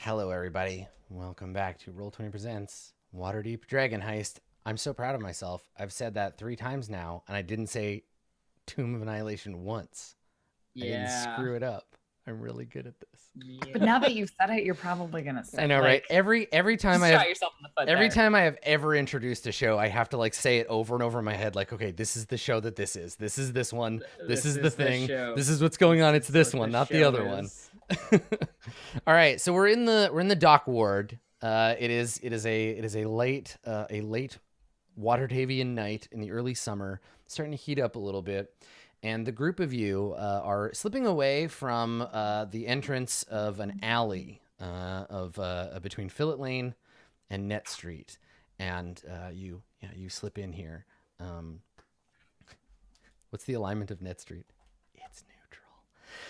Hello, everybody. Welcome back to Roll20 Presents Waterdeep Dragon Heist. I'm so proud of myself. I've said that 3 times now, and I didn't say Tomb of Annihilation once. I didn't screw it up. I'm really good at this. Yeah. But now that you've said it, you're probably gonna say. I know, right? Every time I have yourself in the foot every there. time I have ever introduced a show, I have to like say it over and over in my head. Like, okay, this is the show that this is. This is this one. This is the thing. This is what's going on. It's this one, not the other one. All right, so we're in the dock ward. It is a late Waterdavian night in the early summer, starting to heat up a little bit, and the group of you are slipping away from the entrance of an alley between Fillet Lane and Net Street, and you slip in here. What's the alignment of Net Street? It's neutral.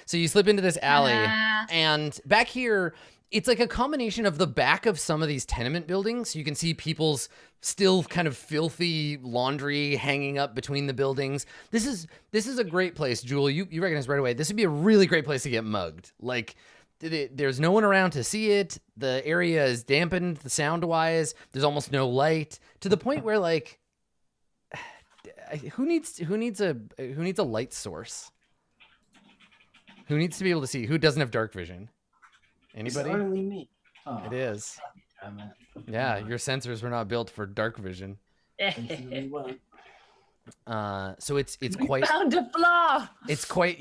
So you slip into this alley, and back here, it's like a combination of the back of some of these tenement buildings. You can see people's still kind of filthy laundry hanging up between the buildings. This is a great place, Jewel. You recognize right away. This would be a really great place to get mugged. Like, there's no one around to see it. The area is dampened, the sound-wise. There's almost no light, to the point where, like, who needs a light source? Who needs to be able to see? Who doesn't have dark vision? Anybody? It's only me. Oh, it is. Yeah, your sensors were not built for dark vision. So it's quite found a flaw. It's quite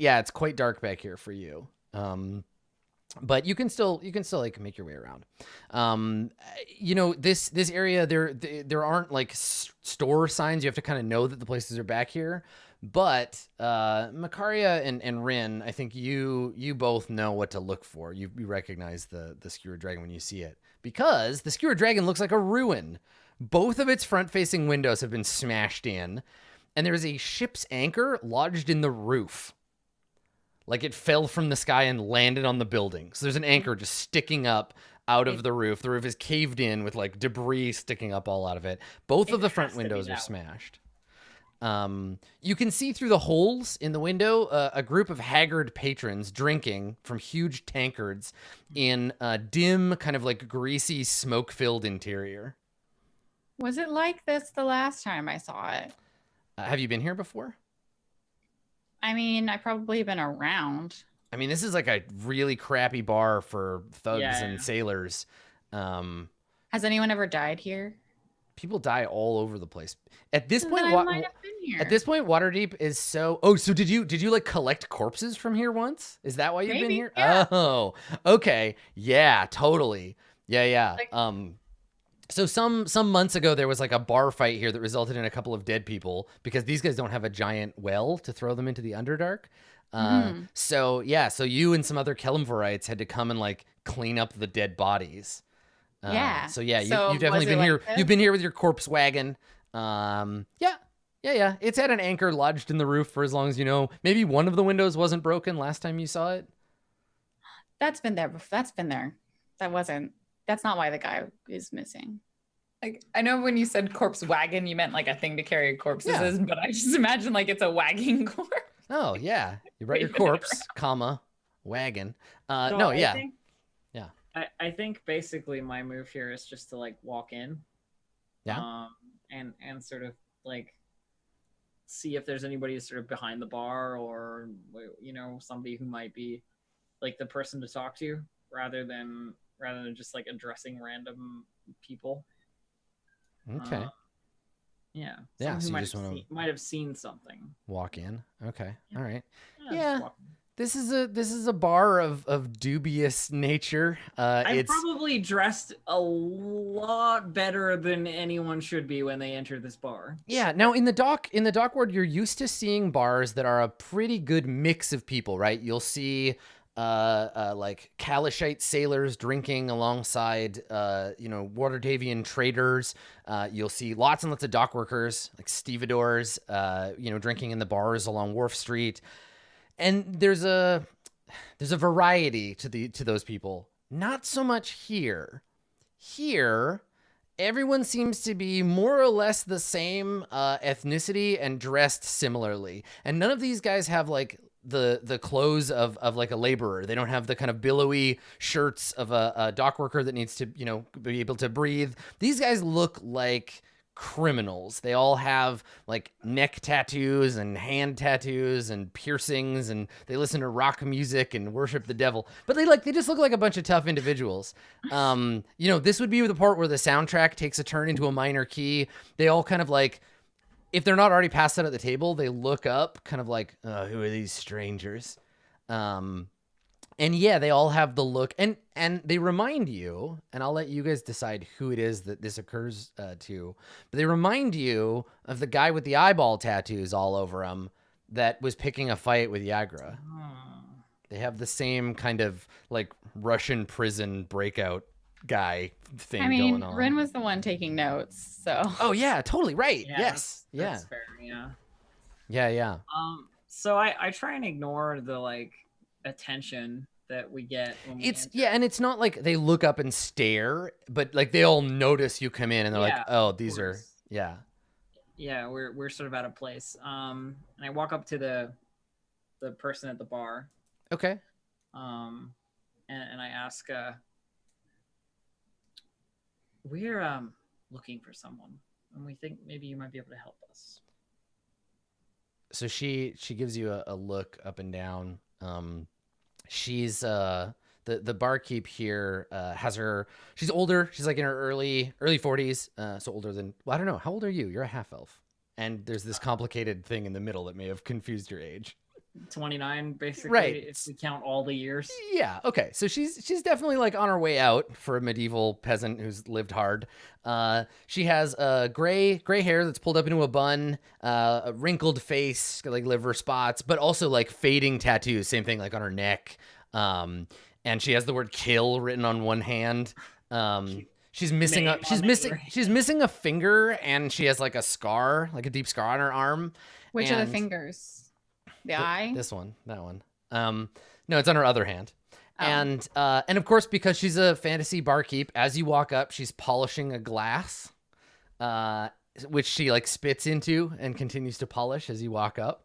dark back here for you. But you can still like make your way around. This area, there aren't like store signs. You have to kind of know that the places are back here. But Makaria and Rin, I think you both know what to look for. You recognize the skewered dragon when you see it, because the skewered dragon looks like a ruin. Both of its front-facing windows have been smashed in, and there's a ship's anchor lodged in the roof. Like it fell from the sky and landed on the building. So there's an anchor just sticking up out of the roof. The roof is caved in with like debris sticking up all out of it. Both of the front windows are smashed. You can see through the holes in the window a group of haggard patrons drinking from huge tankards in a dim, kind of like greasy, smoke-filled interior. Was it like this the last time I saw it? Have you been here before? I mean, I've probably been around. I mean, this is like a really crappy bar for thugs and sailors. Has anyone ever died here? People die all over the place. At this point, at this point, Waterdeep is so. Oh, so did you like collect corpses from here once? Is that why you've been here? Yeah. Oh, okay, yeah, totally, yeah. So some months ago, there was like a bar fight here that resulted in a couple of dead people because these guys don't have a giant well to throw them into the Underdark. So you and some other Kelimvorites had to come and like clean up the dead bodies. So you've definitely been here. You've been here with your corpse wagon. Yeah. It's had an anchor lodged in the roof for as long as you know. Maybe one of the windows wasn't broken last time you saw it. That's been there before. That's been there. That's not why the guy is missing. Like, I know when you said corpse wagon, you meant like a thing to carry corpses in, but I just imagine like it's a wagging corpse. Oh yeah, you write your corpse, wagon. I think basically my move here is just to like walk in, and sort of like see if there's anybody sort of behind the bar or somebody who might be like the person to talk to rather than just like addressing random people. Okay. So you just might have seen something. Walk in. Okay. All right. Yeah. This is a bar of dubious nature. I'm probably dressed a lot better than anyone should be when they enter this bar. Yeah. Now in the dock ward, you're used to seeing bars that are a pretty good mix of people, right? You'll see like Kalashite sailors drinking alongside Waterdavian traders. You'll see lots and lots of dock workers like stevedores, drinking in the bars along Wharf Street. And there's a variety to those people. Not so much here. Here, everyone seems to be more or less the same ethnicity and dressed similarly. And none of these guys have like the clothes of like a laborer. They don't have the kind of billowy shirts of a dock worker that needs to, you know, be able to breathe. These guys look like criminals. They all have like neck tattoos and hand tattoos and piercings, and they listen to rock music and worship the devil. But they just look like a bunch of tough individuals. You know, this would be the part where the soundtrack takes a turn into a minor key. They all kind of like, if they're not already passed out at the table, they look up kind of like, who are these strangers? And yeah, they all have the look, and they remind you, and I'll let you guys decide who it is that this occurs to, but they remind you of the guy with the eyeball tattoos all over him that was picking a fight with Yagra. They have the same kind of like Russian prison breakout guy thing going on. Rin was the one taking notes, so. Oh yeah, totally right. Yeah, yes, that's fair. Yeah. Yeah. So I try and ignore the like attention that we get when we enter. And it's not like they look up and stare, but like they all notice you come in and they're like, oh, these are we're sort of out of place. And I walk up to the person at the bar. Okay. And I ask, we're looking for someone, and we think maybe you might be able to help us. So she gives you a look up and down. She's the barkeep here she's older. She's like in her early 40s, so older than, well, I don't know. How old are you? You're a half elf. And there's this complicated thing in the middle that may have confused your age. 29, basically, right, if we count all the years. Yeah, okay. So she's definitely like on her way out for a medieval peasant who's lived hard. She has gray hair that's pulled up into a bun, a wrinkled face, like liver spots, but also like fading tattoos, same thing like on her neck. And she has the word kill written on one hand. She's missing a finger, and she has like a scar, like a deep scar on her arm. Which are the fingers? The eye? This one, that one. No, it's on her other hand. Oh. And of course, because she's a fantasy barkeep, as you walk up, she's polishing a glass, which she like spits into and continues to polish as you walk up.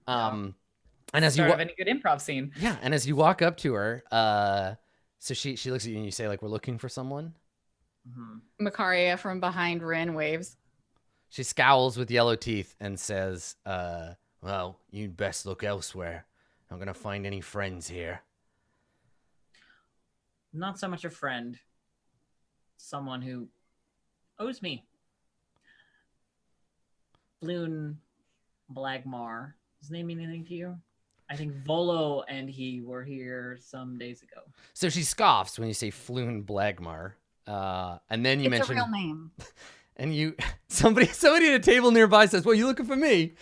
And as you any good improv scene. Yeah, and as you walk up to her, so she looks at you and you say like, "We're looking for someone." Mm-hmm. Macaria from behind Rin waves. She scowls with yellow teeth and says, well, you'd best look elsewhere. Not gonna find any friends here. Not so much a friend. Someone who owes me. Bloon Blagmar. Does his name mean anything to you? I think Volo and he were here some days ago. So she scoffs when you say Floon Blagmar. And then you mention... It's a real name. And somebody at a table nearby says, well, you looking for me?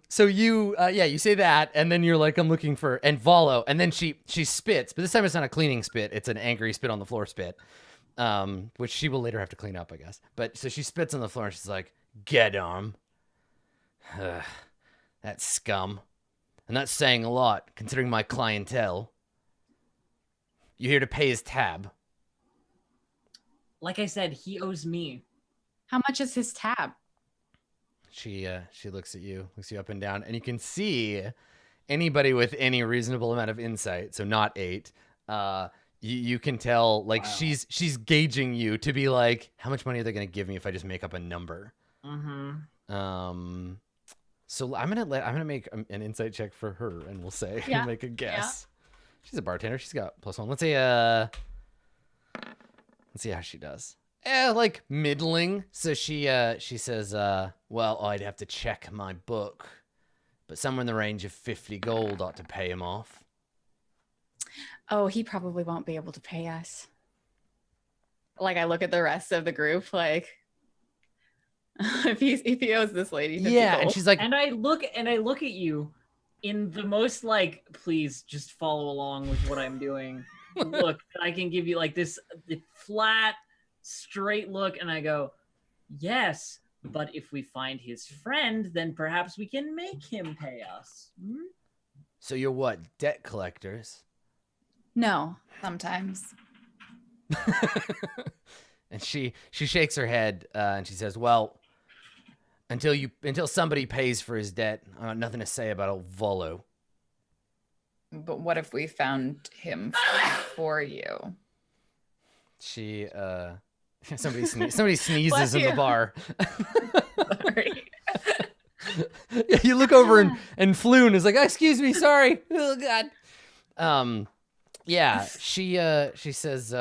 So you say that, and then you're like, I'm looking for, and Volo, and then she spits, but this time it's not a cleaning spit, it's an angry spit on the floor spit, which she will later have to clean up, I guess. But so she spits on the floor and she's like, Geddarm. That scum. And that's saying a lot, considering my clientele. You here to pay his tab? Like I said, he owes me. How much is his tab? She looks at you, looks you up and down, and you can see anybody with any reasonable amount of insight, so not 8, you can tell like wow. she's gauging you to be like, how much money are they gonna give me if I just make up a number? Mm-hmm. So I'm gonna make an insight check for her, and we'll say make a guess. Yeah. She's a bartender. She's got +1. Let's see how she does. Like middling. So she says, well, I'd have to check my book, but somewhere in the range of 50 gold ought to pay him off. Oh, he probably won't be able to pay us. Like I look at the rest of the group, like if he owes this lady 50 gold. And she's like, and I look at you in the most like, please just follow along with what I'm doing. Look, I can give you like the flat, straight look, and I go, yes, but if we find his friend, then perhaps we can make him pay us. So you're what, debt collectors? No, sometimes. And she shakes her head and she says, well, Until somebody pays for his debt, I got nothing to say about old Volo. But what if we found him for you? She somebody sneezes Bless in the you. bar. Sorry. Yeah, you look over and Floon is like, excuse me, sorry. Oh God. Yeah, she says,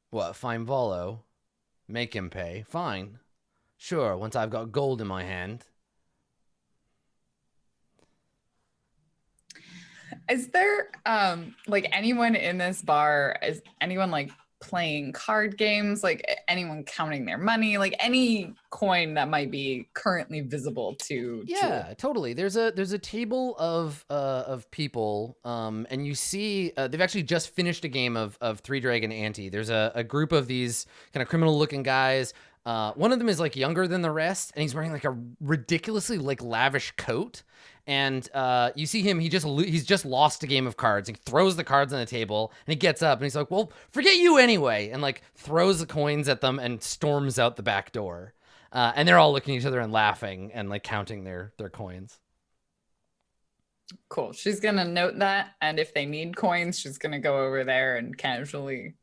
what, find Volo, make him pay. Fine. Sure, once I've got gold in my hand. Is there like anyone in this bar? Is anyone like playing card games? Like anyone counting their money? Like any coin that might be currently visible to Yeah, Jewel? totally. There's a table of people, and you see they've actually just finished a game of Three Dragon Ante. There's a group of these kind of criminal looking guys. One of them is like younger than the rest, and he's wearing like a ridiculously like lavish coat. And you see him, he's just lost a game of cards. He throws the cards on the table, and he gets up, and he's like, well, forget you anyway, and like throws the coins at them and storms out the back door. And they're all looking at each other and laughing and like counting their coins. Cool. She's gonna note that, and if they need coins, she's gonna go over there and casually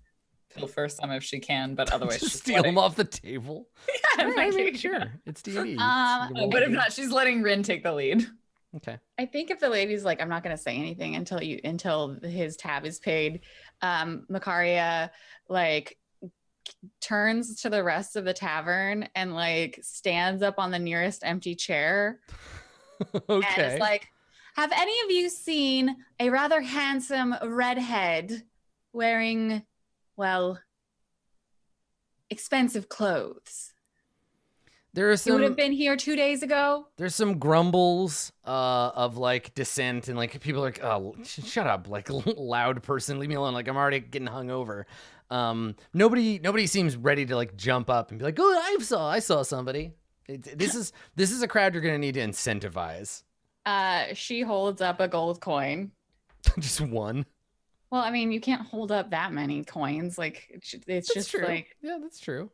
pilfer some if she can. But otherwise, Just she's steal them off the table. Yeah, I mean, sure, it's D&D. But if not, she's letting Rin take the lead. Okay. I think if the lady's like, I'm not going to say anything until his tab is paid, Macaria like turns to the rest of the tavern and like stands up on the nearest empty chair. Okay. And it's like, have any of you seen a rather handsome redhead wearing, well, expensive clothes? There are He would have some been here 2 days ago. there's some grumbles of like dissent and like people are like, oh, shut up, like loud person, leave me alone, like I'm already getting hung over. Nobody seems ready to like jump up and be like, oh, I saw somebody. This is a crowd you're gonna need to incentivize. She holds up a gold coin. Just one. Well, I mean, you can't hold up that many coins. Like it's That's just true. like Yeah, that's true.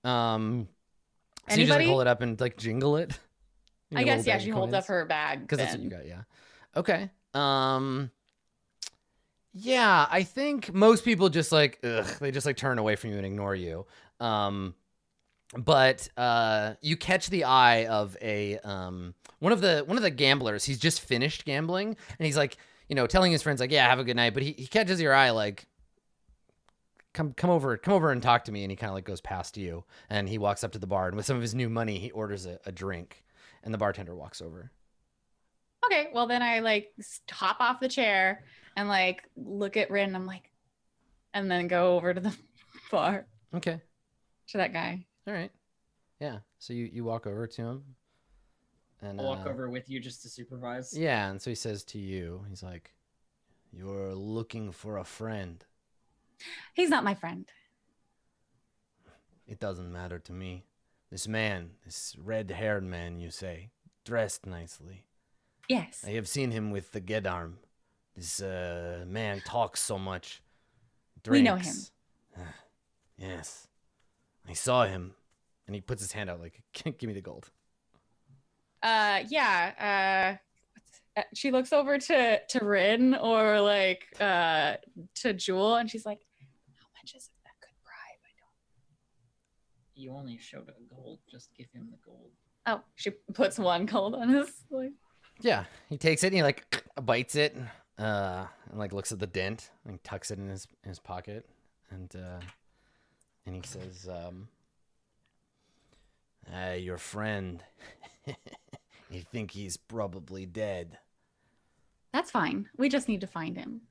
So you just like Anybody? hold it up and like jingle it. I guess yeah, she holds up her bag. Because that's what you then. got, yeah. Okay. Yeah, I think most people just like they just like turn away from you and ignore you. But you catch the eye of a one of the gamblers. He's just finished gambling and he's like, telling his friends like, yeah, have a good night. But he catches your eye like, come over and talk to me. And he kind of like goes past you and he walks up to the bar and with some of his new money, he orders a drink and the bartender walks over. Okay, well then I like hop off the chair and like look at Rin. I'm like, and then go over to the bar Okay. to that guy. All right. Yeah. So you walk over to him and I'll walk over with you just to supervise. Yeah. And so he says to you, he's like, you're looking for a friend. He's not my friend. It doesn't matter to me. This man, this red-haired man, you say, dressed nicely. Yes. I have seen him with the Geddarm. This man talks so much. We know Drinks. Yes. I saw him. And he puts his hand out like, give me the gold. Yeah. She looks over to Rin or like to Jewel and she's like, how much is a good bribe? I don't. You only showed a gold. Just give him the gold. Oh, she puts one gold on his like. Yeah. He takes it and he like bites it and like looks at the dent and tucks it in his pocket. And he says, your friend, you think he's probably dead. That's fine. We just need to find him.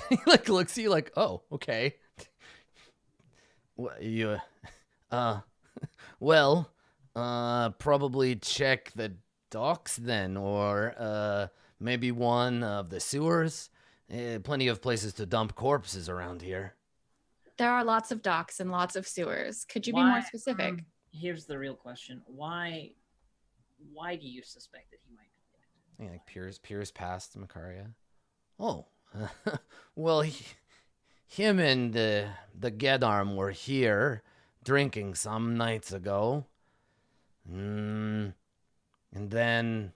He like looks at you like, oh, okay. What you well, probably check the docks then, or maybe one of the sewers. Plenty of places to dump corpses around here. There are lots of docks and lots of sewers. Could you be more specific? Here's the real question. Why do you suspect that he might be dead? He like peers past Macaria. Oh, well, him and the Geddarm were here drinking some nights ago. And then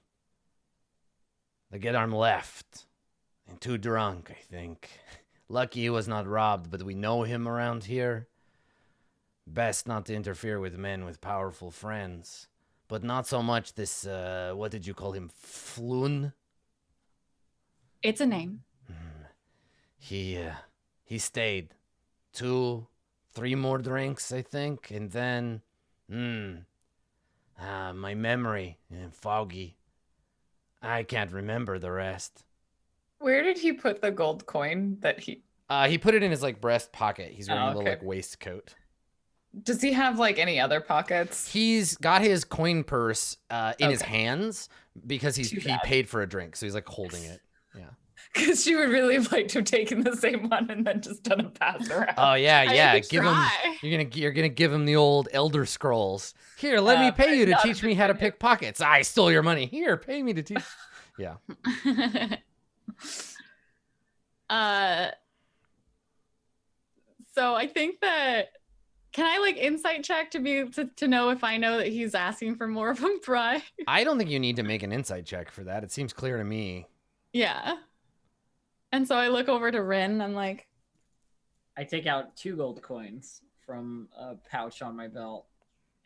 the Geddarm left. And too drunk, I think. Lucky he was not robbed, but we know him around here. Best not to interfere with men with powerful friends. But not so much this, what did you call him? Floon? It's a name. He stayed. 2, 3 more drinks, I think. And then, my memory, foggy. I can't remember the rest. Where did he put the gold coin that he He put it in his, like, breast pocket. He's wearing a little, okay. like, waistcoat. Does he have like any other pockets? He's got his coin purse in his hands because he paid for a drink, so he's like holding it. Yeah. Because she would really have liked to have taken the same one and then just done a pass around. Oh yeah, yeah. Give him. You're gonna give him the old Elder Scrolls. Here, let me pay you to teach me how to pick pockets. I stole your money. Here, pay me to teach. Yeah. So I think that. Can I like insight check to know if I know that he's asking for more of a bribe? I don't think you need to make an insight check for that. It seems clear to me. Yeah. And so I look over to Rin. I'm like, I take out 2 gold coins from a pouch on my belt,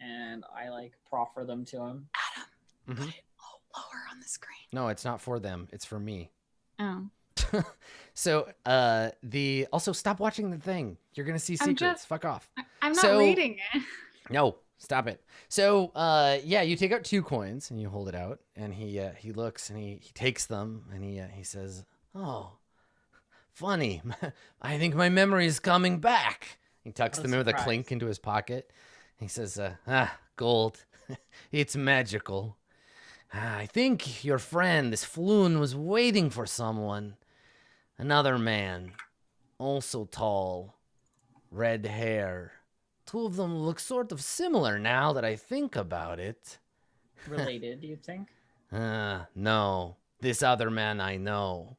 and I like proffer them to him. Adam, put it lower on the screen. No, it's not for them. It's for me. Oh. So, also stop watching the thing. You're gonna see secrets. Fuck off. I'm not reading it. No, stop it. So, yeah, you take out 2 coins and you hold it out, and he looks and he takes them and he says, "Oh, funny. I think my memory is coming back." He tucks them in with a clink into his pocket. He says, "Gold. It's magical. I think your friend, this Floon, was waiting for someone. Another man, also tall, red hair. 2 of them look sort of similar now that I think about it." Related, do you think? No. This other man I know.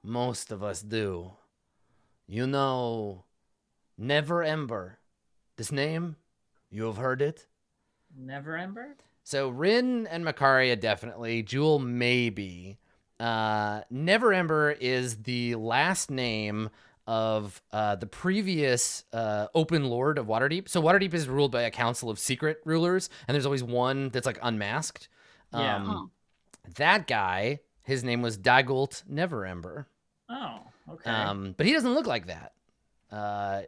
Most of us do. You know, Never Ember. This name? You have heard it? Never Ember? So Rin and Macaria definitely. Jewel maybe. Never Ember is the last name of the previous open lord of Waterdeep. So Waterdeep is ruled by a council of secret rulers, and there's always one that's like unmasked. Yeah. That guy, his name was Dagult Never Ember. Oh, okay. But he doesn't look like that.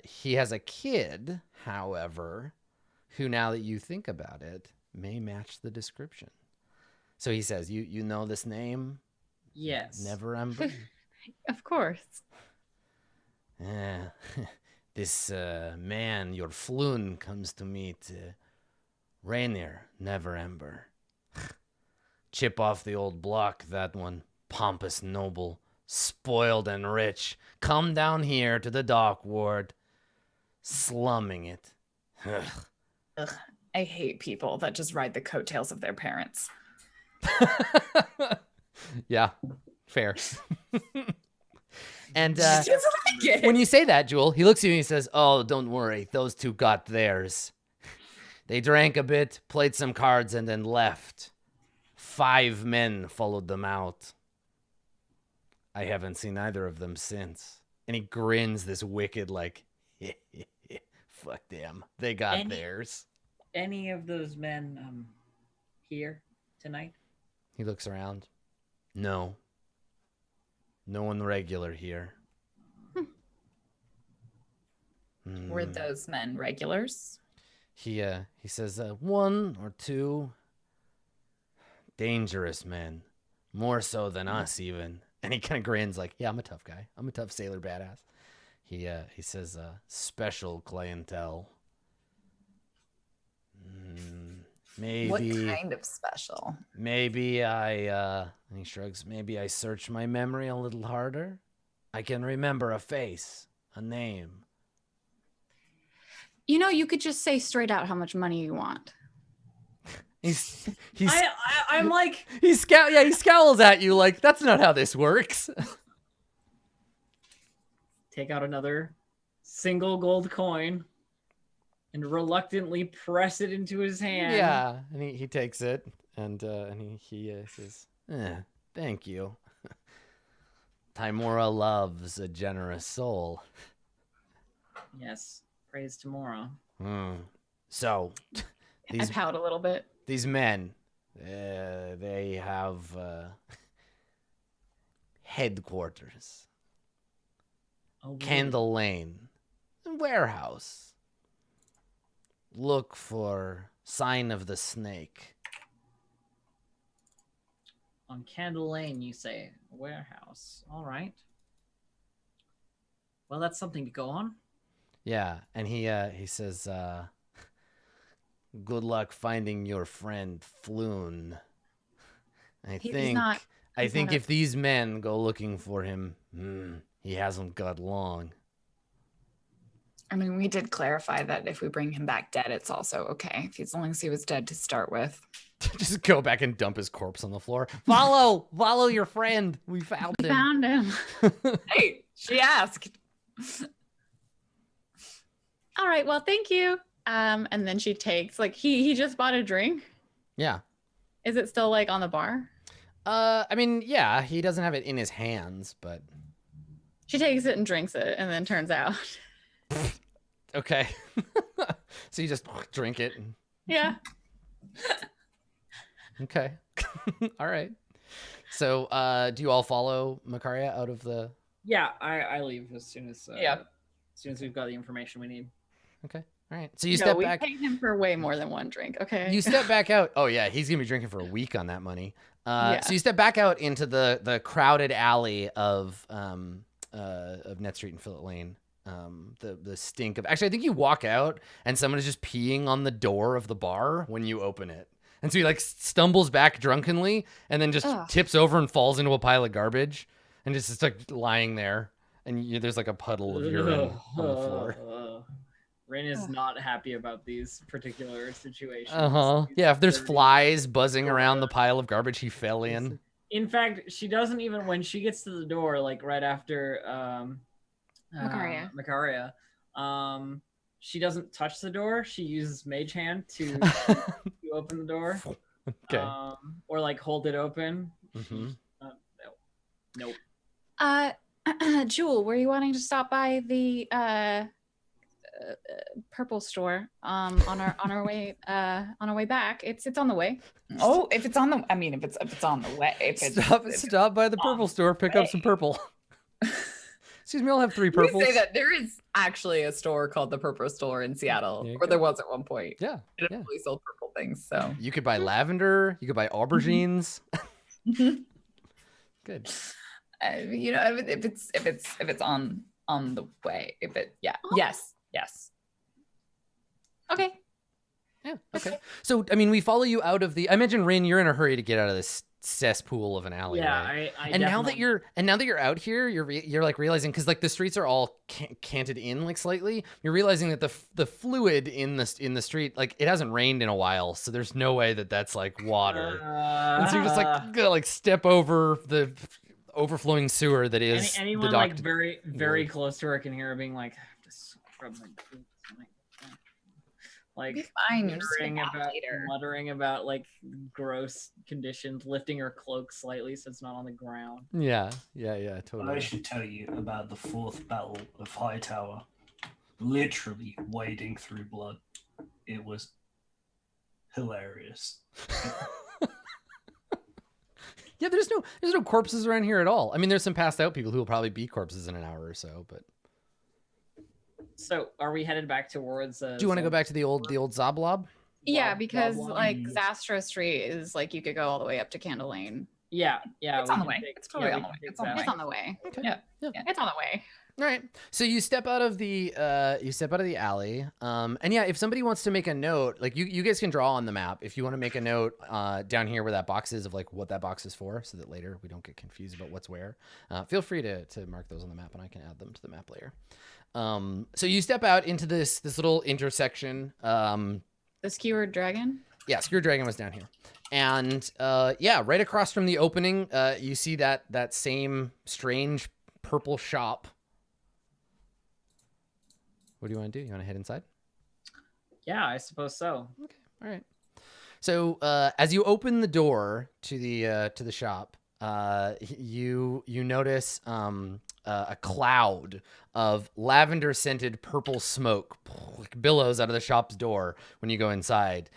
He has a kid, however, who, now that you think about it, may match the description. So he says, you know this name? Yes. Never Ember? Of course. This man, your Floon, comes to meet Rainier Never Ember. Chip off the old block, that one. Pompous noble, spoiled and rich. Come down here to the dock ward, slumming it. Ugh, I hate people that just ride the coattails of their parents. Yeah, fair. And Like when you say that, Jewel, he looks at you and he says, "Oh, don't worry. Those 2 got theirs. They drank a bit, played some cards, and then left. 5 men followed them out. I haven't seen either of them since." And he grins this wicked, like, fuck them. They got theirs. Any of those men here tonight? He looks around. No. No one regular here. Were those men regulars? He says, 1 or 2 dangerous men. More so than us, even. And he kind of grins like, "Yeah, I'm a tough guy. I'm a tough sailor badass." He says, special clientele. Maybe. What kind of special? Maybe and he shrugs, maybe I search my memory a little harder. I can remember a face, a name. You know, you could just say straight out how much money you want. I'm like, he scowls at you like, that's not how this works. take out another single gold coin. and reluctantly press it into his hand. Yeah, and he takes it, and he says, "Thank you. Timora loves a generous soul." Yes, praise tomorrow. So, I pout a little bit. these men, they have headquarters, Candle Lane, warehouse. Look for sign of the snake. On Candle Lane, you say warehouse. All right. Well, that's something to go on. Yeah, and he says, "Good luck finding your friend Floon. I think if these men go looking for him, he hasn't got long." I mean, we did clarify that if we bring him back dead, it's also okay. If as long as he was dead to start with. Just go back and dump his corpse on the floor. Follow your friend. We found him. Found him. Hey, she asked. All right, well, thank you. And then she takes, like, he just bought a drink. Yeah. Is it still like on the bar? I mean, yeah, he doesn't have it in his hands, but She takes it and drinks it and then turns out. okay. So you just drink it. Yeah. Okay. All right. So, do you all follow Macaria out of the? Yeah, I leave as soon as Yeah. as soon as we've got the information we need. Okay. All right. So you step we back. paid him for way more than one drink. Okay. You step back out. Oh yeah, he's gonna be drinking for a week on that money. So you step back out into the crowded alley of Net Street and Phillip Lane. The stink of, actually, I think you walk out and someone is just peeing on the door of the bar when you open it. And so he like stumbles back drunkenly and then just tips over and falls into a pile of garbage and just like lying there. And there's like a puddle of urine on the floor. Rin is not happy about these particular situations. Yeah, if there's flies buzzing around the pile of garbage he fell in. In fact, she doesn't even, when she gets to the door, like right after Macaria, she doesn't touch the door. She uses Mage Hand to open the door. Okay. Or like hold it open. Mm-hmm. Nope. Jewel, were you wanting to stop by the purple store on our way back? It's on the way. Oh, if it's on the, I mean, if it's on the way. If it's Stop by the purple store, pick up some purple. Excuse me, I'll have 3 purples. We say that there is actually a store called the Purple Store in Seattle, or there was at one point. Yeah. It actually sold purple things. So you could buy lavender. You could buy aubergines. Good. You know, if it's on the way, yes. Okay. Yeah. Okay. So I mean, we follow you out of the. I imagine, Rin, you're in a hurry to get out of this cesspool of an alley. Yeah, right? and now that you're out here, you're like realizing, because like the streets are all canted in like slightly. You're realizing that the fluid in the street, like it hasn't rained in a while, so there's no way that that's like water. And so you're just like gotta like step over the overflowing sewer that is anyone the like very close to her can hear her being like, I have to scrub my boots. Like fine, muttering about like gross conditions, lifting her cloak slightly so it's not on the ground. Yeah, totally. I should tell you about the 4th Battle of Hightower. Literally wading through blood. It was hilarious. Yeah, there's no corpses around here at all. I mean, there's some passed out people who will probably be corpses in an hour or so, but. So, are we headed back towards? Do you want to go back to the old Zoblob? Yeah, because like Zastra Street is like you could go all the way up to Candle Lane. Yeah. It's on the way. It's totally on the way. It's on the way. Okay. Yeah. It's on the way. All right. So you step out of the alley. And yeah, if somebody wants to make a note, like you guys can draw on the map if you want to make a note down here where that box is of like what that box is for, so that later we don't get confused about what's where. Feel free to mark those on the map, and I can add them to the map later. So you step out into this little intersection. The skewered dragon? Yeah, skewered dragon was down here. And yeah, right across from the opening, you see that same strange purple shop. What do you want to do? You want to head inside? Yeah, I suppose so. Okay, all right. So as you open the door to the shop, you notice a cloud of lavender scented purple smoke like billows out of the shop's door when you go inside.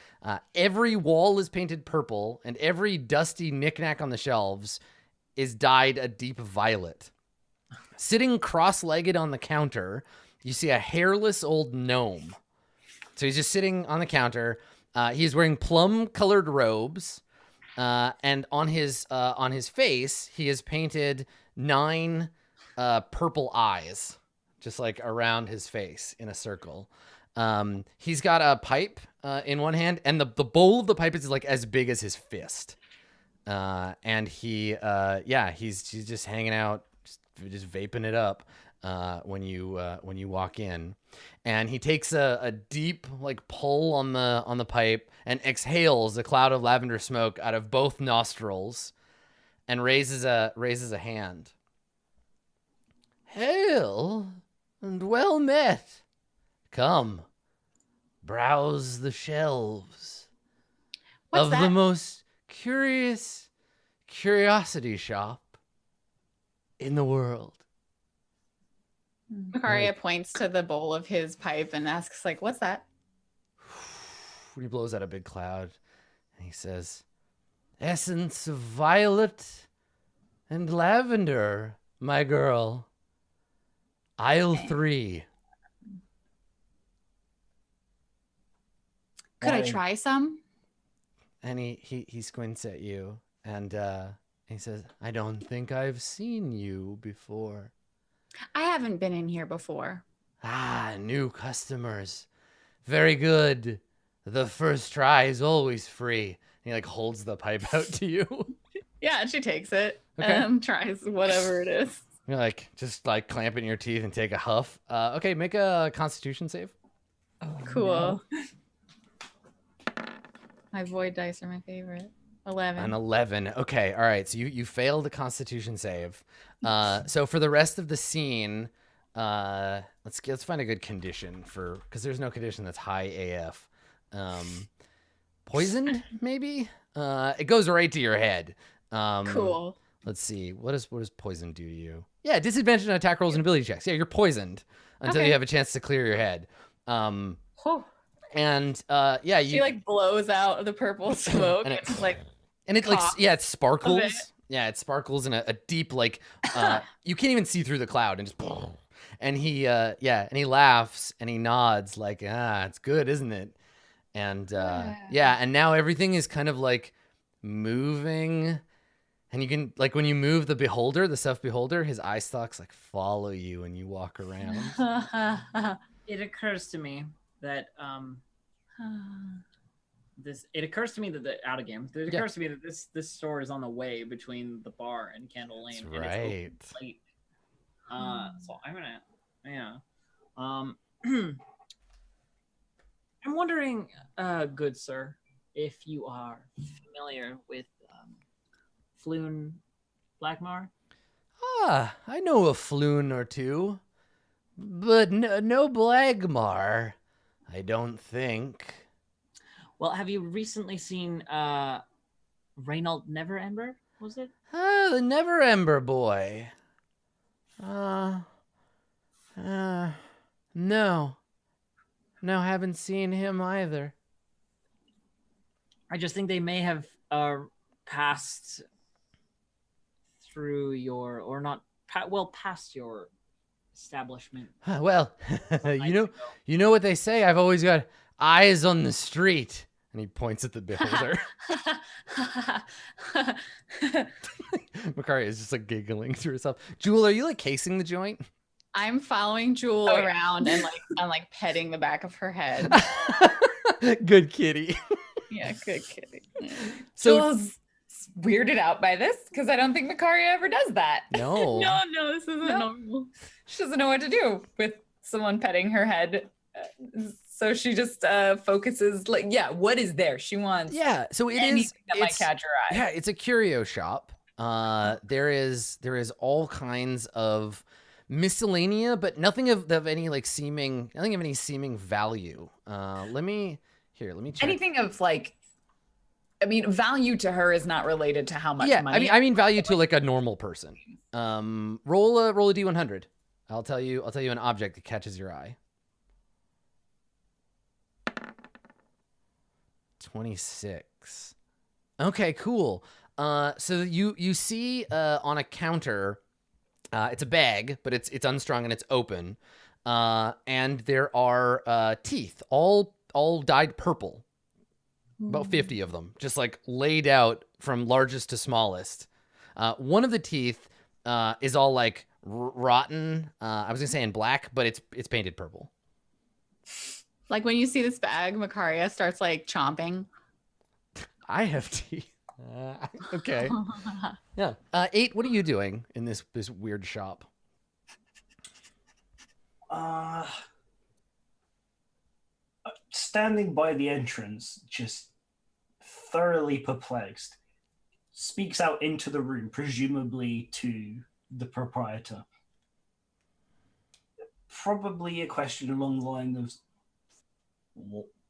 Every wall is painted purple, and every dusty knickknack on the shelves is dyed a deep violet. Sitting cross-legged on the counter, you see a hairless old gnome. So he's just sitting on the counter. He's wearing plum-colored robes, and on his face, he has painted 9 purple eyes, just like around his face in a circle. He's got a pipe in one hand, and the bowl of the pipe is like as big as his fist. And he's just hanging out, just vaping it up when you walk in. And he takes a deep like pull on the pipe and exhales a cloud of lavender smoke out of both nostrils and raises a hand. Hail and well met. Come, browse the shelves What's of that? the most curious curiosity shop in the world. Macaria points to the bowl of his pipe and asks, like, what's that? He blows out a big cloud and he says, essence of violet and lavender, my girl. Aisle 3. Could I Why- try some? And he squints at you and he says, I don't think I've seen you before. I haven't been in here before. Ah, new customers. Very good. The first try is always free. And he like holds the pipe out to you. Yeah, and she takes it Okay. and tries whatever it is. You're like, just like clamp it in your teeth and take a huff. Okay, make a constitution save. Oh, Cool. My void dice are my favorite. 11. An 11. Okay, all right. So you failed the constitution save. So for the rest of the scene, let's find a good condition because there's no condition that's high AF. Poisoned, maybe? It goes right to your head. Cool. Let's see. What does poison do to you? Yeah, disadvantage on attack rolls and ability checks. Yeah, you're poisoned until Okay. you have a chance to clear your head. Whew. And yeah, She like blows out the purple smoke And and, it- it's like, and it like cough it sparkles. it. Yeah, it sparkles in a deep like you can't even see through the cloud and just and he laughs and he nods like it's good, isn't it? And yeah, and now everything is kind of like moving. And you can, like, when you move the beholder, the self beholder, his eye stalks like follow you and you walk around. It occurs to me that it occurs to me that the out of game. It occurs to me that this store is on the way between the bar and Candle Lane. That's and right. it's open late. So I'm gonna I'm wondering, good sir, if you are familiar with Floon Blackmar. Ah, I know a floon or two, but no Blagmar, I don't think. Well, have you recently seen Reynold Neverember? Was it? Ah, the Never Ember boy. No, haven't seen him either. I just think they may have passed through your, or not, past your establishment. Well, some nights ago. you know what they say. I've always got eyes on the street. And he points at the beholder. Macaria is just like giggling to herself. Jewel, are you like casing the joint? I'm following Jewel Oh, yeah. around and like I'm like petting the back of her head. Good kitty. Yeah, good kitty. So Jules weirded out by this because I don't think Macaria ever does that. no. No, this isn't No. normal. She doesn't know what to do with someone petting her head. So she just focuses like, yeah, what is there? She wants Yeah, so it anything is. that might It's, catch her eye. yeah, it's a curio shop. There is all kinds of miscellanea, but nothing of any like nothing of any seeming value. Let me check. Anything of like, I mean, value to her is not related to how much Yeah, money. I mean value to like a normal person. Roll a d100. I'll tell you an object that catches your eye. 26. Okay, cool. So you see on a counter, it's a bag, but it's unstrung and it's open, and there are teeth, all dyed purple, about 50 of them, just like laid out from largest to smallest. One of the teeth is all like rotten. I was gonna say in black, but it's painted purple. Like when you see this bag, Macaria starts like chomping. I have teeth. Okay. Yeah. 8, what are you doing in this weird shop? Standing by the entrance, just thoroughly perplexed, speaks out into the room, presumably to the proprietor. Probably a question along the line of,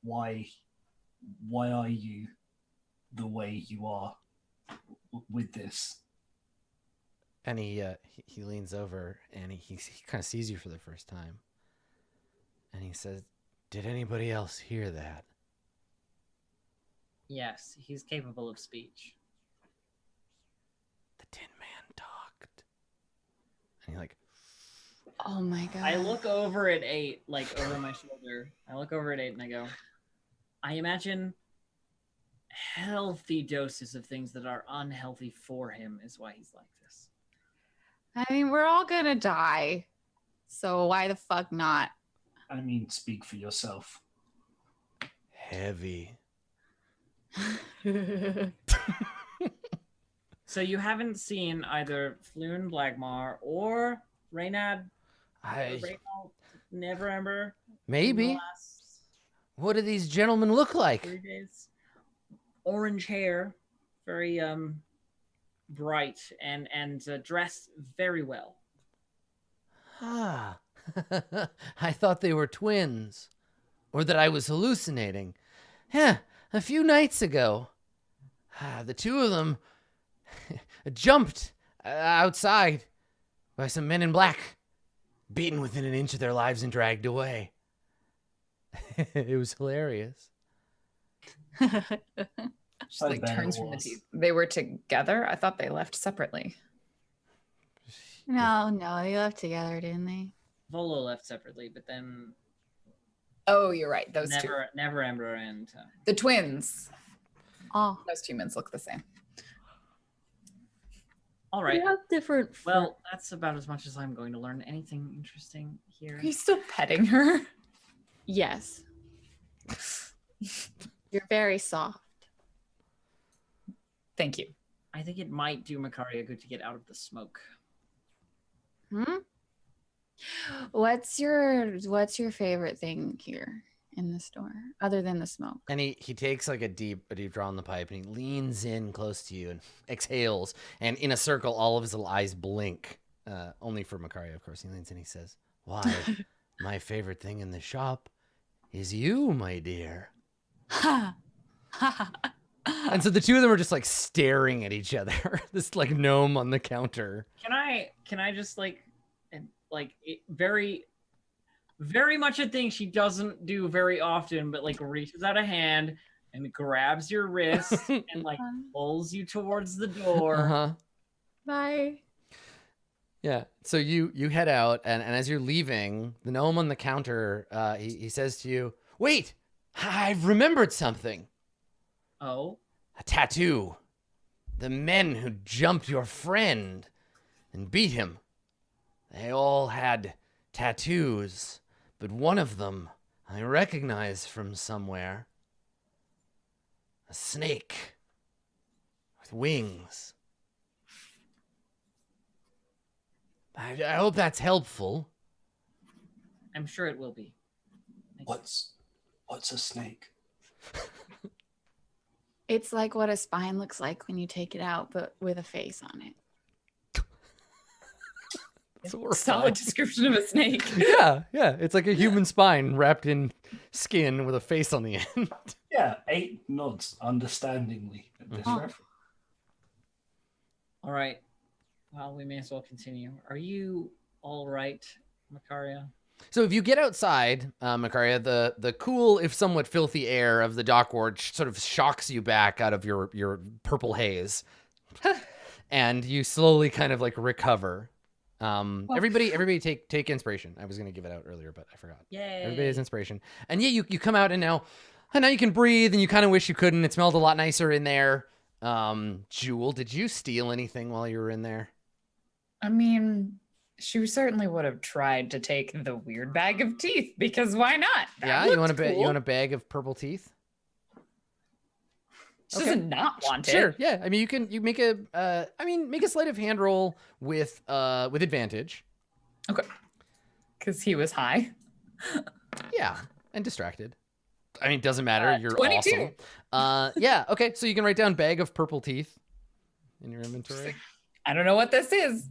why are you the way you are with this? And he leans over and he kind of sees you for the first time. And he says, "Did anybody else hear that?" Yes, he's capable of speech. The Tin Man talked. And he like, Oh my god. I look over at 8, like over my shoulder. I look over at 8 and I go, I imagine healthy doses of things that are unhealthy for him is why he's like this. I mean, we're all gonna die. So why the fuck not? I mean, speak for yourself. heavy. So you haven't seen either Floon Blackmar or Reynad Never Ember? Maybe. What do these gentlemen look like? 3 days. Orange hair, very bright and dressed very well. Ah, I thought they were twins, or that I was hallucinating. Yeah, a few nights ago, the two of them jumped outside by some men in black, beaten within an inch of their lives and dragged away. It was hilarious. Just like turns from the teeth. They were together? I thought they left separately. No, they left together, didn't they? Volo left separately, but then Oh, you're right. Those two. Never Ember and The twins. Oh, Those humans look the same. all right. they have different. Well, that's about as much as I'm going to learn. Anything interesting here? Are you still petting her? Yes. You're very soft. Thank you. I think it might do Macaria good to get out of the smoke. What's your favorite thing here in the store other than the smoke? And he takes like a deep draw on the pipe and he leans in close to you and exhales. And in a circle, all of his little eyes blink. Only for Macaria, of course. He leans in. He says, "Why, my favorite thing in the shop is you, my dear." And so the two of them are just like staring at each other. This like gnome on the counter. Can I just very, very much a thing she doesn't do very often, but like reaches out a hand and grabs your wrist and like pulls you towards the door. Bye. Yeah. So you head out, and as you're leaving, the gnome on the counter, he says to you, "Wait, I've remembered something. Oh? A tattoo. The men who jumped your friend and beat him. They all had tattoos, but one of them I recognize from somewhere. A snake with wings. I hope that's helpful." I'm sure it will be. What's a snake? It's like what a spine looks like when you take it out, but with a face on it. It's horrifying. Solid description of a snake. Yeah. It's like a human spine wrapped in skin with a face on the end. Yeah, 8 nods understandingly at this reference. All right. Well, we may as well continue. Are you all right, Makaria? So if you get outside, Makaria, the cool, if somewhat filthy air of the dock sort of shocks you back out of your purple haze, and you slowly kind of like recover. Everybody take inspiration. I was gonna give it out earlier, but I forgot. Yay! Everybody has inspiration, and yeah, you come out and now you can breathe, and you kind of wish you couldn't. It smelled a lot nicer in there. Jewel, did you steal anything while you were in there? I mean, she certainly would have tried to take the weird bag of teeth, because why not? That You want looked a bag of purple teeth? She doesn't not want it. Sure. Yeah. I mean, you make a sleight of hand roll with advantage. Okay. Because he was high. Yeah, and distracted. I mean, it doesn't matter. You're 22. awesome. Yeah. Okay. So you can write down bag of purple teeth in your inventory. I don't know what this is.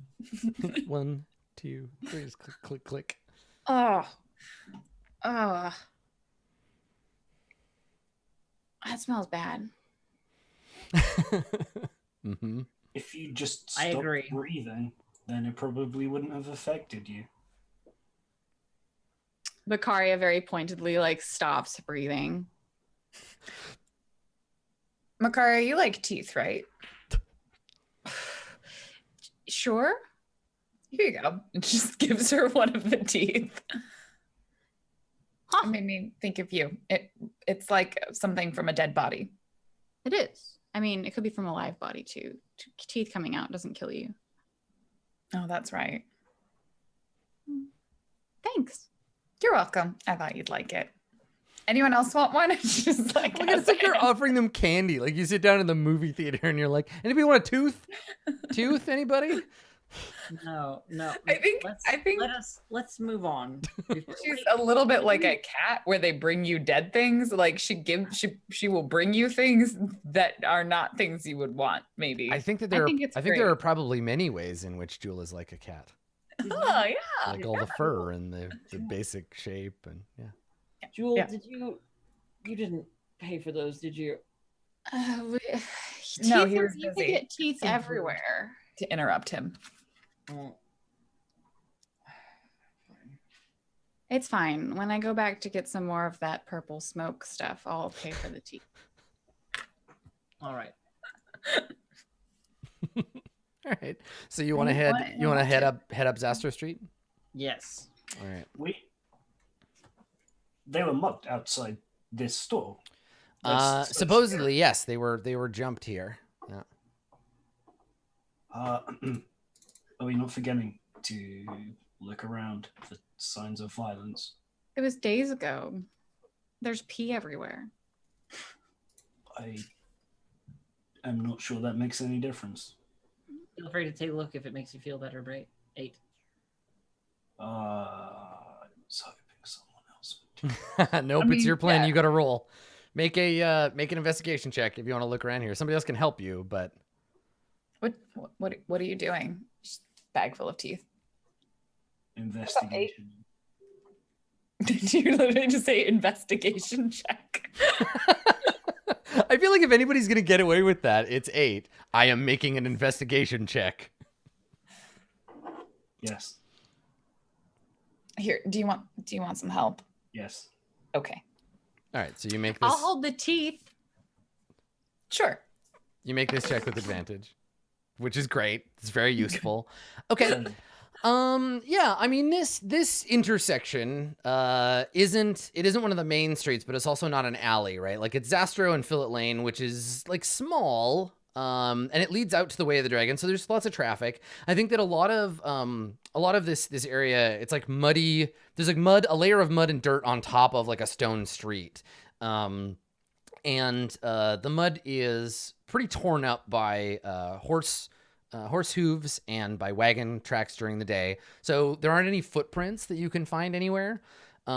1, 2, 3. Just click, click. Oh. That smells bad. Mm-hmm. If you just I stopped agree. breathing, then it probably wouldn't have affected you. Makaria very pointedly like stops breathing. Makara, you like teeth, right? Sure. Here you go. It just gives her one of the teeth. Huh. It made me think of you. It's like something from a dead body. It is. I mean, it could be from a live body too. Teeth coming out doesn't kill you. Oh, that's right. Thanks. You're welcome. I thought you'd like it. Anyone else want one? It's just like, Oh my God, it's like you're offering them candy. Like you sit down in the movie theater and you're like, anybody want a tooth? Tooth? Anybody? No. I think Let's move on. she's a little bit like a cat where they bring you dead things. Like she will bring you things that are not things you would want, maybe. I think that I there think it's there great. are probably many ways in which Jewel is like a cat. Oh yeah. Like all the fur and the basic shape and yeah. Jewel, Yeah. did you didn't pay for those, did you? No, he was You can busy. get teeth everywhere. To interrupt him. Oh. It's fine. When I go back to get some more of that purple smoke stuff, I'll pay for the teeth. All right. All right. So you want to head up Zastro Street? Yes. All right. They were mugged outside this store. Supposedly, yes, they were jumped here. Yeah. Are we not forgetting to look around for signs of violence? It was days ago. There's pee everywhere. I am not sure that makes any difference. Feel free to take a look if it makes you feel better, right? 8. I was hoping someone else would. Nope, I mean, it's your plan. yeah. You got to roll. Make an investigation check if you want to look around here. Somebody else can help you, but What are you doing? Just bag full of teeth. Investigation. Did you literally just say investigation check? I feel like if anybody's gonna get away with that, it's 8. I am making an investigation check. Yes. Here, do you want some help? Yes. Okay. All right, so you make this. I'll hold the teeth. Sure. You make this check with advantage, which is great. It's very useful. Okay. Yeah, I mean this intersection isn't one of the main streets, but it's also not an alley, right? Like it's Zastro and Fillet Lane, which is like small, and it leads out to the Way of the Dragon. So there's lots of traffic. I think that a lot of this area, it's like muddy. There's like a layer of mud and dirt on top of like a stone street. And the mud is pretty torn up by horse hooves and by wagon tracks during the day. So there aren't any footprints that you can find anywhere. There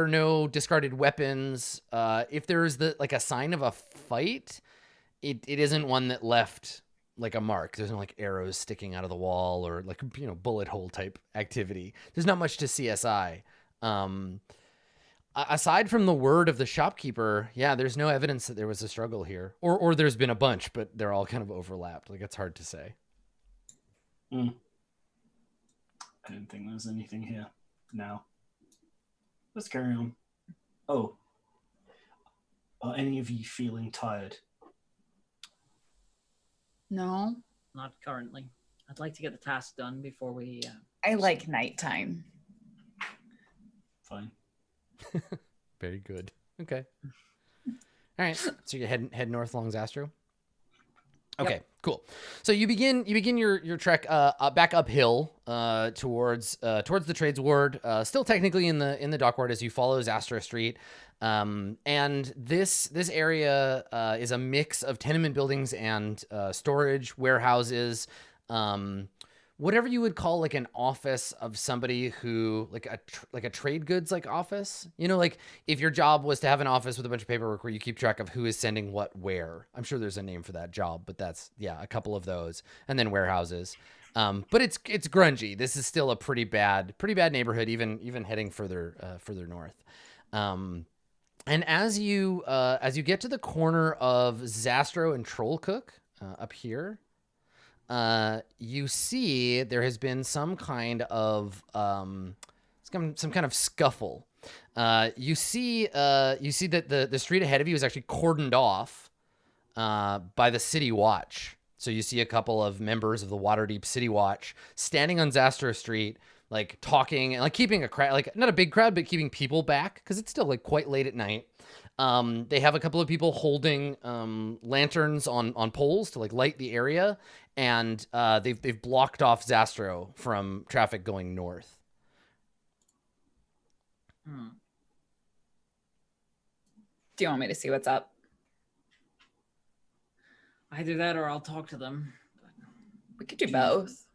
are no discarded weapons. If there is a sign of a fight, it isn't one that left like a mark. There's no like arrows sticking out of the wall or like, you know, bullet hole type activity. There's not much to CSI. Aside from the word of the shopkeeper, yeah, there's no evidence that there was a struggle here, or there's been a bunch, but they're all kind of overlapped. Like, it's hard to say. I don't think there's anything here now. Let's carry on. Oh, are any of you feeling tired? No. Not currently. I'd like to get the task done before we. I like nighttime. Fine. Very good. Okay. All right. So you head north along Zastro. Okay, Yep. cool. So you begin your trek back uphill towards the trades ward, still technically in the dock ward as you follow Zastra Street. And this area is a mix of tenement buildings and storage warehouses. Whatever you would call like an office of somebody who like a trade goods like office, you know, like if your job was to have an office with a bunch of paperwork where you keep track of who is sending what where. I'm sure there's a name for that job, but that's, yeah, a couple of those, and then warehouses. But it's grungy. This is still a pretty bad neighborhood, even heading further north. And as you get to the corner of Zastro and Trollcook up here, you see there has been some kind of scuffle. You see that the street ahead of you is actually cordoned off by the City Watch. So you see a couple of members of the Waterdeep City Watch standing on Zastro Street, like talking and like keeping a crowd, like not a big crowd, but keeping people back because it's still like quite late at night. They have a couple of people holding lanterns on poles to like light the area, and they've blocked off Zastro from traffic going north. Do you want me to see what's up? Either that or I'll talk to them. We could do both.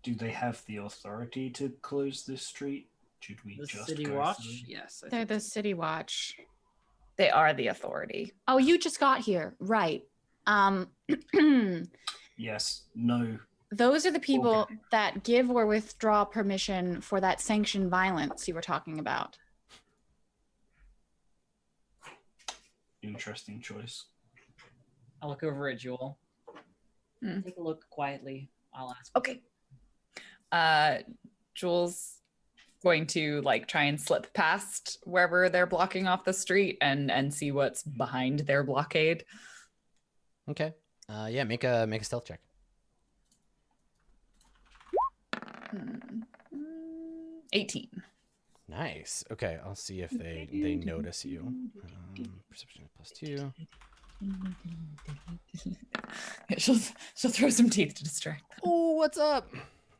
Do they have the authority to close this street? Should we The just City go Watch? through? Yes. They're the City Watch. They are the authority. Oh, you just got here. Right. Yes. No. Those are the people Okay. that give or withdraw permission for that sanctioned violence you were talking about. Interesting choice. I'll look over at Jewel. Take a look quietly. I'll ask. Okay. Jules going to like try and slip past wherever they're blocking off the street and see what's behind their blockade. Okay. Yeah, make a stealth check. 18. Nice. Okay, I'll see if they notice you. Perception +2. Yeah, she'll throw some teeth to distract them. Oh, what's up?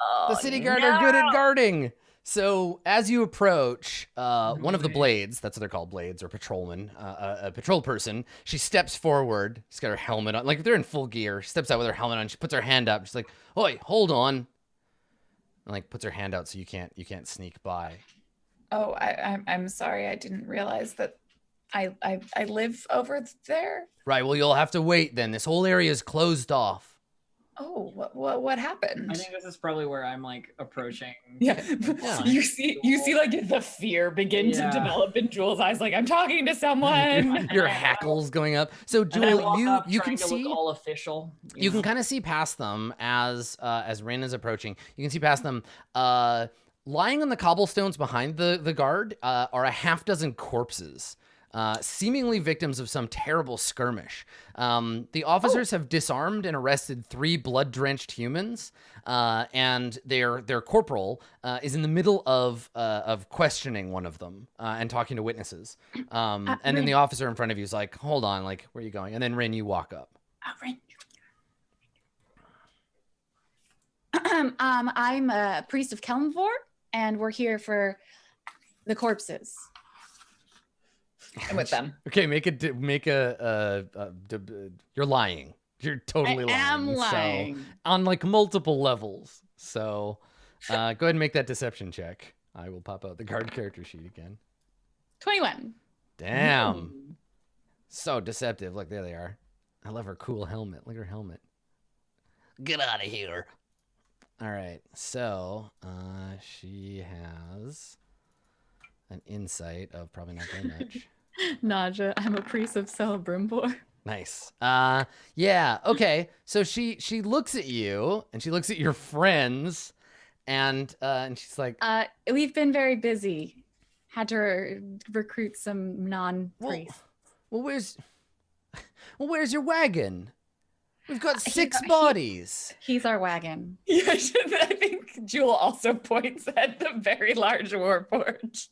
Oh, The city guard are good at guarding. So as you approach, one of the blades, that's what they're called, blades or patrolmen, a patrol person, she steps forward. She's got her helmet on, like they're in full gear. She steps out with her helmet on. She puts her hand up. She's like, "Oi, hold on," and like puts her hand out so you can't sneak by. Oh, I'm sorry. I didn't realize that I live over there. Right. Well, you'll have to wait then. This whole area is closed off. Oh, what happened? I think this is probably where I'm like approaching. Yeah. Yeah. You see like the fear begin to develop in Jules' eyes, like I'm talking to someone. Your hackles going up. So And I walk Jewel, up you trying can to look see all official. you can kind of see past them as Rin is approaching. You can see past them. Lying on the cobblestones behind the guard are a half dozen corpses. Seemingly victims of some terrible skirmish. The officers have disarmed and arrested 3 blood-drenched humans, and their corporal is in the middle of questioning one of them and talking to witnesses. And then Rin. the officer in front of you is like, "Hold on, like, where are you going?" And then Rin, you walk up. Rin. I'm a priest of Kelmvor, and we're here for the corpses. I'm with them. Okay, you're lying. You're totally lying. I am So, lying. on like multiple levels. So go ahead and make that deception check. I will pop out the guard character sheet again. 21. Damn. So deceptive. Look, there they are. I love her cool helmet. Look at her helmet. Get out of here. All right, so she has an insight of probably not very much. Naja, I'm a priest of Celebrimbor. Nice. Yeah. Okay. So she looks at you and she looks at your friends, and she's like, We've been very busy. Had to recruit some non-priests. Well, where's your wagon? We've got 6 bodies. He's our wagon. Yeah, I think Jewel also points at the very large warforge.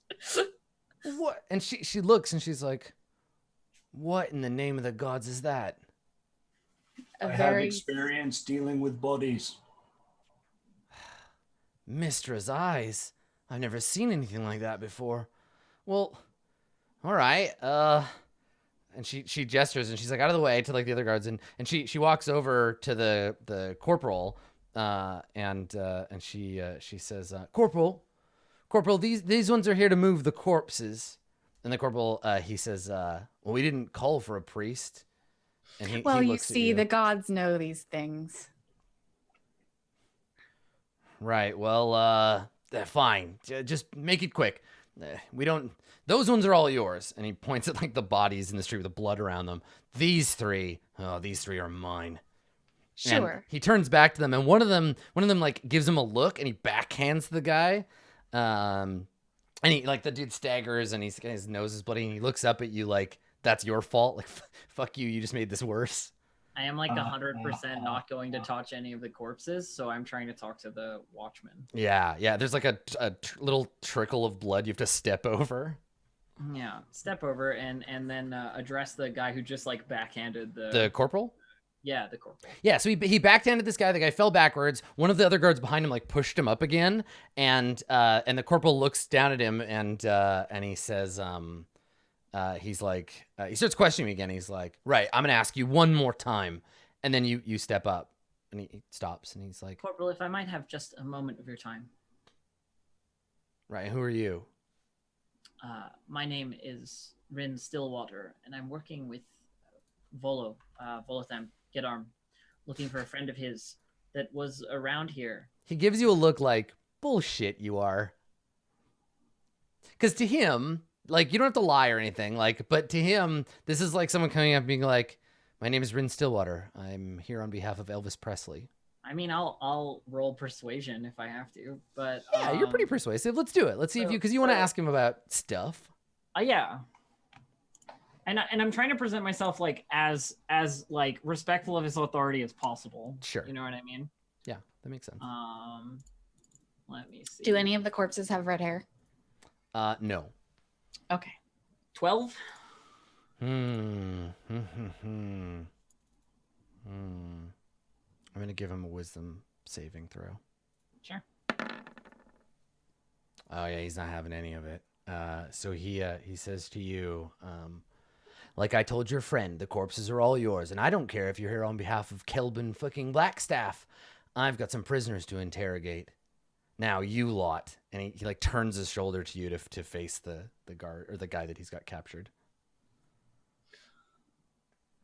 What? And she looks and she's like, what in the name of the gods is that? I have experience dealing with bodies. Mistra's eyes. I've never seen anything like that before. Well, all right. And she gestures and she's like out of the way to like the other guards, and she walks over to the corporal, and she says, Corporal, these ones are here to move the corpses. And the corporal, he says, well, we didn't call for a priest. And he you looks see, at you. the gods know these things. Right. Well, fine. Just make it quick. Those ones are all yours. And he points at like the bodies in the street with the blood around them. These three are mine. Sure. And he turns back to them, and one of them like gives him a look, and he backhands the guy. And he like the dude staggers, and his nose is bloody, and he looks up at you like that's your fault. Like fuck you, you just made this worse. I am like 100% not going to touch any of the corpses, so I'm trying to talk to the watchman. Yeah. There's like a little trickle of blood you have to step over. Yeah, step over and then address the guy who just like backhanded the corporal. Yeah, the corporal. Yeah, so he backhanded this guy. The guy fell backwards. One of the other guards behind him like pushed him up again, and the corporal looks down at him and he says, he's like, he starts questioning me again. He's like, right, I'm gonna ask you one more time, and then you step up, and he stops, and he's like, Corporal, if I might have just a moment of your time. Right, who are you? My name is Rin Stillwater, and I'm working with Volothamp Geddarm, looking for a friend of his that was around here. He gives you a look like, bullshit you are. Because to him, like, you don't have to lie or anything, like, but to him, this is like someone coming up and being like, my name is Rin Stillwater. I'm here on behalf of Elvis Presley. I mean, I'll roll persuasion if I have to, but yeah, you're pretty persuasive. Let's do it. Let's see if you, because you want to ask him about stuff. Yeah. And I'm trying to present myself like as like respectful of his authority as possible. Sure. You know what I mean? Yeah, that makes sense. Let me see. Do any of the corpses have red hair? No. Okay. 12. I'm gonna give him a wisdom saving throw. Sure. Oh yeah, he's not having any of it. So he says to you, like I told your friend, the corpses are all yours, and I don't care if you're here on behalf of Kelvin fucking Blackstaff. I've got some prisoners to interrogate. Now you lot, and he like turns his shoulder to you to face the guard or the guy that he's got captured.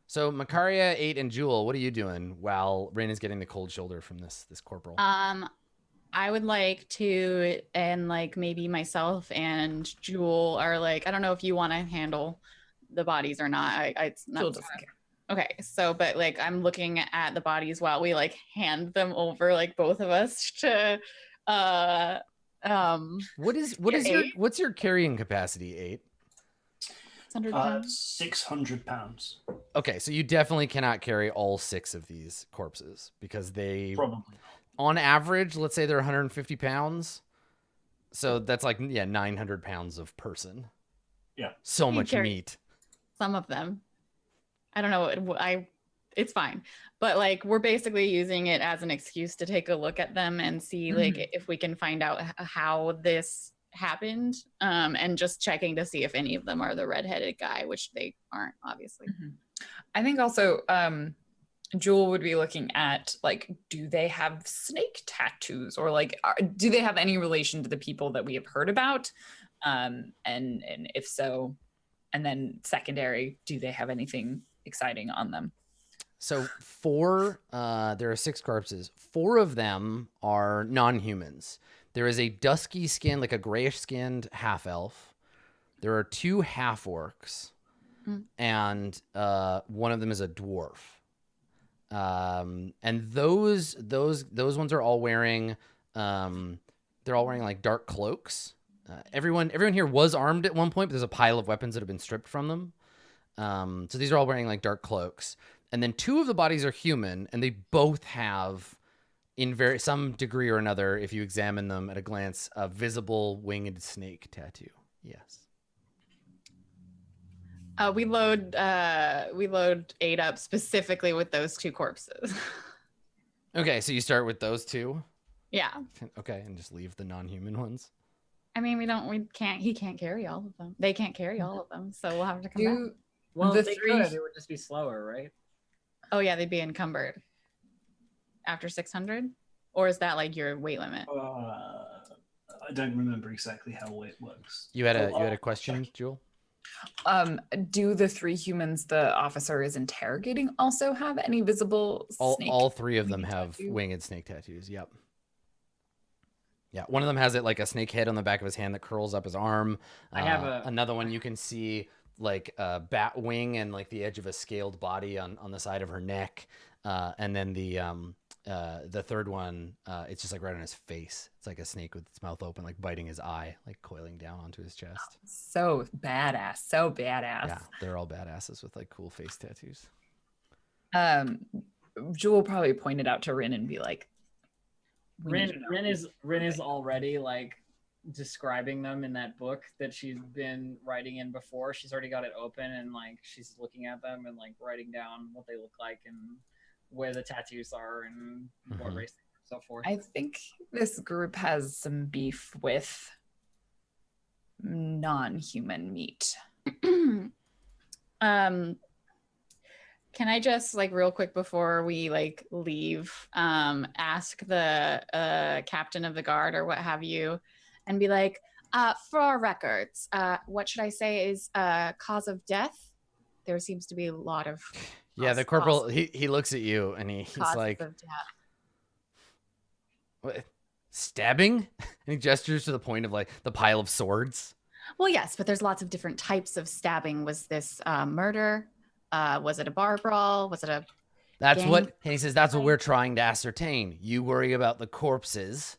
So Macaria, 8, and Jewel, what are you doing while Rain is getting the cold shoulder from this corporal? I would like to, and like maybe myself and Jewel are like, I don't know if you want to handle the bodies or not. It's not. Jewel doesn't care. Okay, so but like I'm looking at the bodies while we like hand them over, like both of us to. What's your carrying capacity, 8? 600 pounds. 600 pounds. Okay, so you definitely cannot carry all 6 of these corpses because they Probably. On average, let's say they're 150 pounds. So that's like 900 pounds of person. Yeah. So much meat. Some of them. I don't know. It's fine. But like we're basically using it as an excuse to take a look at them and see like if we can find out how this happened, and just checking to see if any of them are the redheaded guy, which they aren't, obviously. I think also Jewel would be looking at like, do they have snake tattoos, or like do they have any relation to the people that we have heard about, and if so, and then secondary, do they have anything exciting on them? So there are 6 corpses. 4 of them are non-humans. There is a dusky skinned, like a grayish skinned half-elf. There are 2 half-orcs. And one of them is a dwarf. And those ones are all wearing, they're all wearing like dark cloaks. Everyone here was armed at one point, but there's a pile of weapons that have been stripped from them. So these are all wearing like dark cloaks. And then 2 of the bodies are human, and they both have, in some degree or another, if you examine them at a glance, a visible winged snake tattoo. Yes. We load 8 up specifically with those 2 corpses. Okay, so you start with those 2. Yeah. Okay, and just leave the non-human ones. I mean, he can't carry all of them. They can't carry all of them, so we'll have to come back. Well, The they three- could. It would just be slower, right? Oh yeah, they'd be encumbered after 600, or is that like your weight limit? I don't remember exactly how it works. You had a question, Jewel? Do the 3 humans the officer is interrogating also have any visible snake? All 3 of them winged have tattoo? winged snake tattoos. Yep. Yeah, one of them has it like a snake head on the back of his hand that curls up his arm. I have another one. You can see like a bat wing and like the edge of a scaled body on the side of her neck. And then the third one, it's just like right on his face. It's like a snake with its mouth open, like biting his eye, like coiling down onto his chest. So badass. So badass. Yeah, they're all badasses with like cool face tattoos. Jewel probably pointed out to Rin and be like, Rin is already like describing them in that book that she's been writing in before. She's already got it open and like she's looking at them and like writing down what they look like and where the tattoos are and what race they are, so forth. I think this group has some beef with non-human meat. Can I just like real quick before we like leave, ask the captain of the guard or what have you, and be like, for our records, what should I say is cause of death? There seems to be a lot of Yeah, the corporal he looks at you and he's like, of death. what? Stabbing? And he gestures to the point of like the pile of swords. Well, yes, but there's lots of different types of stabbing. Was this murder? Was it a bar brawl? Was it a That's gang? what, and he says, that's what we're trying to ascertain. You worry about the corpses.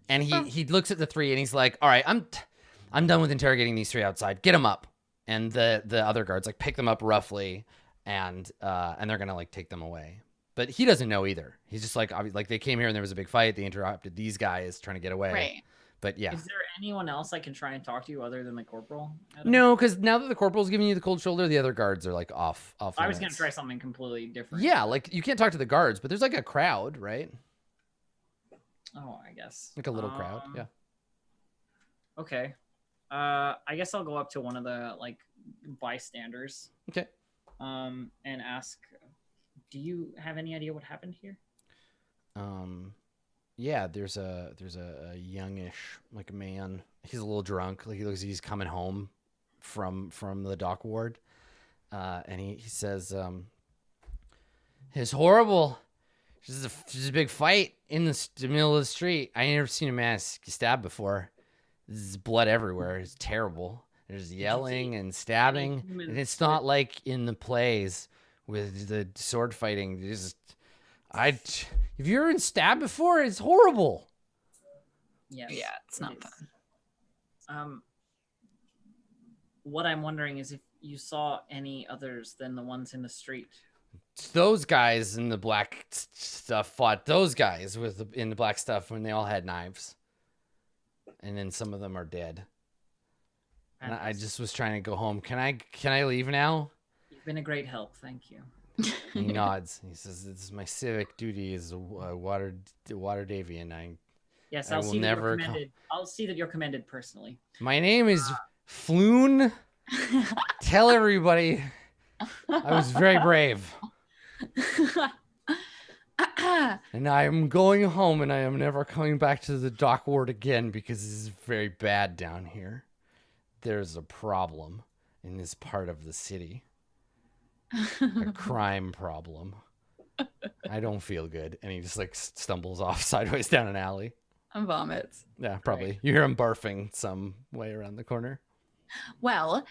And he looks at the 3 and he's like, all right, I'm done with interrogating these 3 outside. Get them up. And the other guards like pick them up roughly and they're going to like take them away. But he doesn't know either. He's just like they came here and there was a big fight. They interrupted these guys trying to get away. Right. But yeah. Is there anyone else I can try and talk to other than the corporal? Adam? No, because now that the corporal's giving you the cold shoulder, the other guards are like off. I was going limits. to try something completely different. Yeah, like you can't talk to the guards, but there's like a crowd, right? Oh, I guess. Like a little crowd. Yeah. Okay. I guess I'll go up to one of the like bystanders. Okay. And ask, do you have any idea what happened here? Yeah, there's a youngish like man. He's a little drunk. Like he looks like he's coming home from the dock ward. And he says, it's horrible. There's a big fight in the middle of the street. I ain't never seen a man stabbed before. There's blood everywhere. It's terrible. There's yelling and stabbing. And it's not like in the plays with the sword fighting. Have you ever been stabbed before? It's horrible. Yes. Yeah, it's not is. fun. What I'm wondering is if you saw any others than the ones in the street. Those guys in the black stuff fought those guys in the black stuff when they all had knives. And then some of them are dead. And I just was trying to go home. Can I leave now? You've been a great help. Thank you. He nods. He says, "This is my civic duty as a Waterdavian. Yes, I I'll will see that never you're commended. I'll see that you're commended personally. My name is Floon. Tell everybody I was very brave. And I am going home and I am never coming back to the dock ward again because this is very bad down here. There's a problem in this part of the city. A crime problem. I don't feel good. And he just like stumbles off sideways down an alley. And vomits. Yeah, probably. Right. You hear him barfing some way around the corner. Well,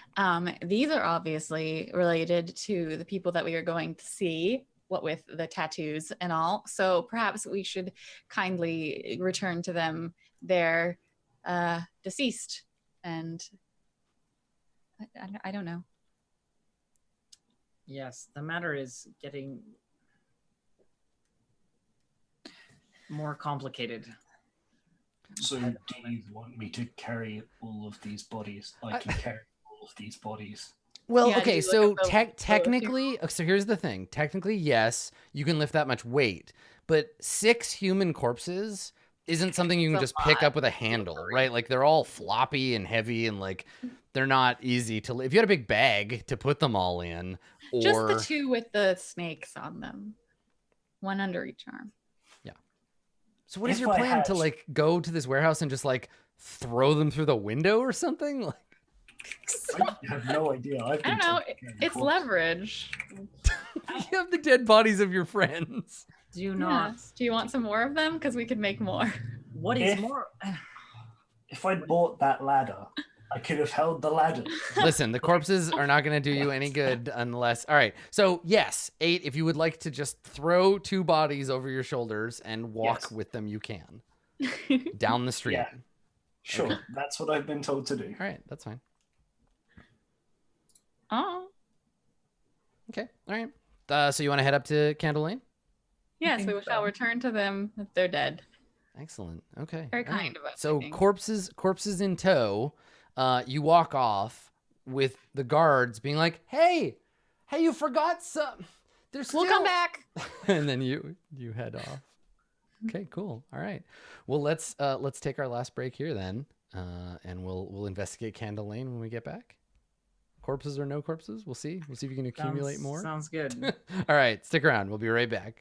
these are obviously related to the people that we are going to see, what with the tattoos and all. So perhaps we should kindly return to them their deceased. And I don't know. Yes, the matter is getting more complicated. So do you want me to carry all of these bodies? I can carry all of these bodies. Well, Yeah, okay, do so like a technically, so here's the thing. Technically, yes, you can lift that much weight, but 6 human corpses isn't something you can It's a just pick lot. up with a handle, right? Like they're all floppy and heavy and like they're not easy to if you had a big bag to put them all in, or Just the 2 with the snakes on them. 1 under each arm. So what is If your I plan to had- like go to this warehouse and just like throw them through the window or something? Like I have no idea. I've I been don't know. told to carry It's corpses. leverage. you have the dead bodies of your friends. Do not. Yeah. Do you want some more of them? Because we could make more. What is If- more? If I'd bought that ladder, I could have held the ladder. Listen, the corpses are not going to do you any good unless. All right. So, yes, 8, if you would like to just throw 2 bodies over your shoulders and walk Yes. with them, you can. Down the street. Yeah. Sure, that's what I've been told to do. All right. That's fine. Oh, Okay. All right. So, you want to head up to Candle Lane? yes, we think shall so. return to them if they're dead. Excellent. Okay. Very All right. kind of us, I So, think. corpses in tow. You walk off with the guards being like, "Hey, you forgot some. There's We'll still-" come back. and then you head off. Okay, cool. All right. Well, let's take our last break here then, and we'll investigate Candle Lane when we get back. Corpses or no corpses, we'll see. We'll see if we can accumulate more. Sounds good. All right, stick around. We'll be right back.